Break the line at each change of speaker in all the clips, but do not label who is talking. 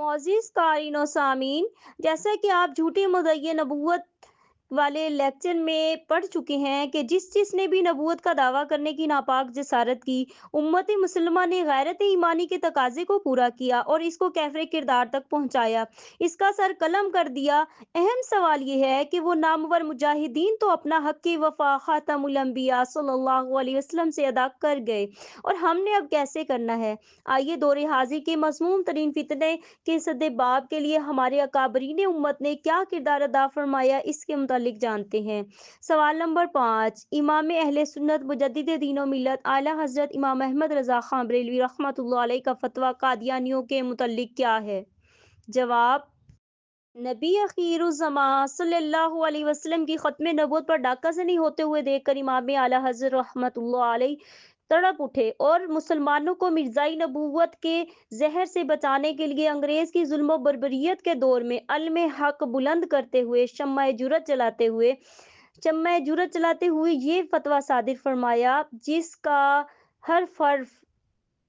معزز قارئین و سامعین، جیسا کہ آپ جھوٹے مدعی نبوت والے لیکچر میں پڑھ چکے ہیں کہ جس نے بھی نبوت کا دعویٰ کرنے کی ناپاک جسارت کی، امت مسلمہ نے غیرت ایمانی کے تقاضے کو پورا کیا اور اس کو کیفر کردار تک پہنچایا، اس کا سر قلم کر دیا۔ اہم سوال یہ ہے کہ وہ نامور مجاہدین تو اپنا حق وفا خاتم الانبیاء صلی اللہ علیہ وسلم سے ادا کر گئے، اور ہم نے اب کیسے کرنا ہے؟ آئیے دور حاضر کے مسموم ترین فتنے کے سد باب کے لیے ہمارے اکابرین امت نے کیا کردار ادا فرمایا، اس کے متعلق جانتے ہیں۔ سوال نمبر 5، امام اہل سنت مجدد دین و ملت اعلیٰ حضرت امام احمد رضا خان بریلوی رحمۃ اللہ علیہ کا فتویٰ قادیانیوں کے متعلق کیا ہے؟ جواب: نبی اخیر الزماں صلی اللہ علیہ وسلم کی ختم نبوت پر ڈاکہ زنی ہوتے ہوئے دیکھ کر امام اعلیٰ حضرت رحمۃ اللہ علیہ تڑپ اٹھے اور مسلمانوں کو مرزائی نبوت کے زہر سے بچانے کے لیے انگریز کی ظلم و بربریت کے دور میں علم حق بلند کرتے ہوئے شمع جرأت جلاتے ہوئے یہ فتویٰ صادر فرمایا، جس کا ہر حرف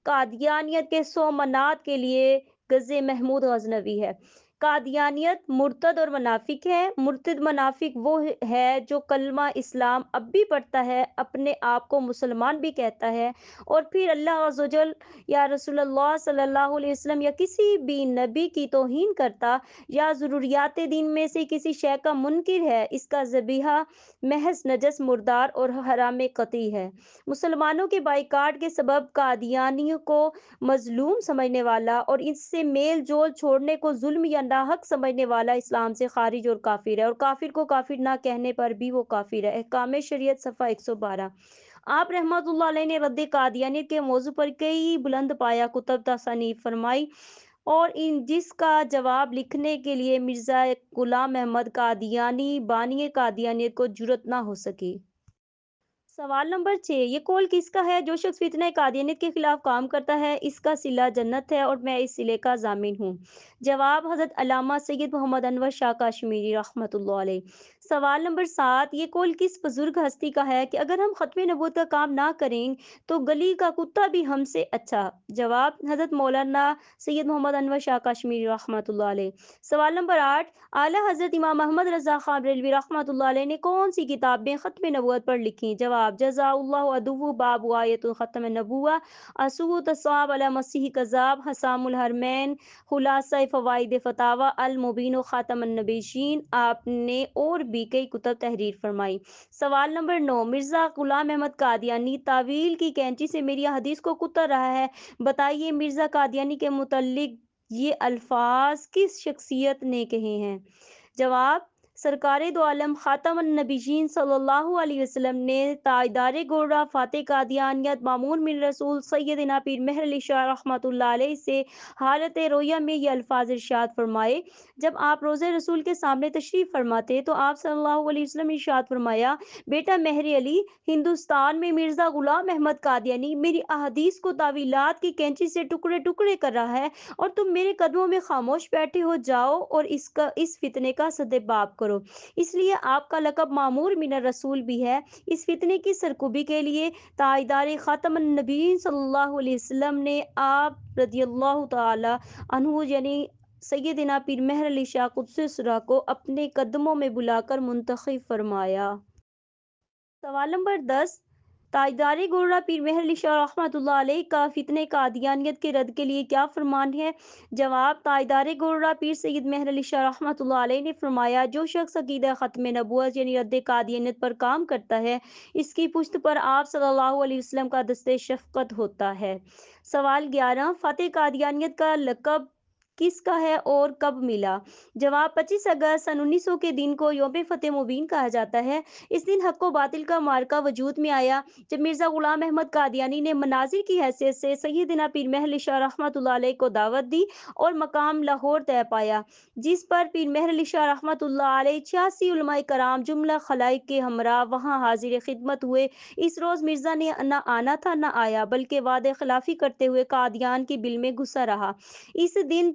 قادیانیت کے 100 منات کے لیے گز محمود غزنوی ہے۔ قادیانیت مرتد اور منافق ہے۔ مرتد منافق وہ ہے جو کلمہ اسلام اب بھی پڑھتا ہے، اپنے آپ کو مسلمان بھی کہتا ہے، اور پھر اللہ عز و جل یا رسول اللہ صلی اللہ علیہ وسلم یا کسی بھی نبی کی توہین کرتا یا ضروریات دین میں سے کسی شے کا منکر ہے، اس کا ذبیحہ محض نجس، مردار اور حرام قطعی ہے۔ مسلمانوں کے بائیکاٹ کے سبب قادیانیوں کو مظلوم سمجھنے والا اور اس سے میل جول چھوڑنے کو ظلم یا ناحق سمجھنے والا اسلام سے خارج اور کافر ہے، اور کافر کو کافر نہ کہنے پر بھی وہ کافر ہے۔ احکام شریعت صفحہ 112۔ آپ رحمۃ اللہ علیہ نے رد قادیانیت کے موضوع پر کئی بلند پایہ کتب تصنیف فرمائی، اور جس کا جواب لکھنے کے لیے مرزا غلام احمد قادیانی بانی قادیانیت کو جرأت نہ ہو سکی۔ سوال نمبر 6، یہ قول کس کا ہے؟ جو شخص فتنہ قادیانیت کے خلاف کام کرتا ہے، اس کا صلہ جنت ہے اور میں اس صلے کا ضامن ہوں۔ جواب: حضرت علامہ سید محمد انور شاہ کشمیری رحمۃ اللہ علیہ۔ سوال نمبر 7، یہ قول کس بزرگ ہستی کا ہے کہ اگر ہم ختم نبوت کا کام نہ کریں تو گلی کا کتا بھی ہم سے اچھا؟ جواب: حضرت مولانا سید محمد انور شاہ کشمیری رحمۃ اللہ علیہ۔ سوال نمبر 8، اعلیٰ حضرت امام احمد رضا خان بریلوی رحمۃ اللہ علیہ نے کون سی کتابیں ختم نبوت پر لکھیں؟ جواب: جزا اللہ عدو باب آیت ختم النبوہ، اصول تصواب علی مسیح کذاب، حسام الحرمین، خلاصہ فوائد فتاوی، المبین و خاتم النبیین۔ آپ نے اور بھی کئی کتب تحریر فرمائی۔ سوال نمبر 9، مرزا غلام احمد قادیانی طویل کی کینچی سے میری حدیث کو کتر رہا ہے، بتائیے مرزا قادیانی کے متعلق یہ الفاظ کس شخصیت نے کہے ہیں؟ جواب: سرکار دو عالم خاتم النبیین صلی اللہ علیہ وسلم نے تاجدار گورا فاتح قادیانیت مامون من رسول سیدنا پیر مہر علی شاہ رحمۃ اللہ علیہ سے حالت رویہ میں یہ الفاظ ارشاد فرمائے۔ جب آپ روضہ رسول کے سامنے تشریف فرماتے تو آپ صلی اللہ علیہ وسلم ارشاد فرمایا، بیٹا مہر علی، ہندوستان میں مرزا غلام احمد قادیانی میری احادیث کو تاویلات کی کینچی سے ٹکڑے ٹکڑے کر رہا ہے، اور تم میرے قدموں میں خاموش بیٹھے ہو، جاؤ اور اس فتنے کا سدباب کرو۔ اس لیے آپ کا لقب مامور من الرسول بھی ہے۔ اس فتنے کی سرکوبی کے لیے تاجدار خاتم النبیین صلی اللہ علیہ وسلم نے آپ رضی اللہ تعالی عنہ یعنی سیدنا پیر مہر علی شاہ قدس سرہ کو اپنے قدموں میں بلا کر منتخب فرمایا۔ سوال نمبر 10، تاجدار گورا پیر مہر علی شاہ رحمۃ اللہ علیہ کا فتنہ قادیانیت کے رد کے لیے کیا فرمان ہے؟ جواب: تاجدار گورا پیر سید مہر علی شاہ رحمۃ اللہ علیہ نے فرمایا، جو شخص عقیدہ ختم نبوت یعنی رد قادیانیت پر کام کرتا ہے، اس کی پشت پر آپ صلی اللہ علیہ وسلم کا دست شفقت ہوتا ہے۔ سوال 11، فاتح قادیانیت کا لقب کس کا ہے اور کب ملا؟ جواب: 25 اگست سن 1900 کے دن کو یوم فتح مبین کہا جاتا ہے۔ اس دن حق و باطل کا معرکہ وجود میں آیا جب مرزا غلام احمد قادیانی نے مناظر کی حیثیت سے سیدنا پیر مہر علی شاہ رحمۃ اللہ علیہ کو دعوت دی اور مقام لاہور طے پایا، جس پر پیر مہر علی شاہ رحمۃ اللہ علیہ 86 علماء کرام جملہ خلائق کے ہمراہ وہاں حاضر خدمت ہوئے۔ اس روز مرزا نے نہ آنا تھا نہ آیا، بلکہ وعدہ خلافی کرتے ہوئے قادیان کی بل میں گھسا رہا۔ اس دن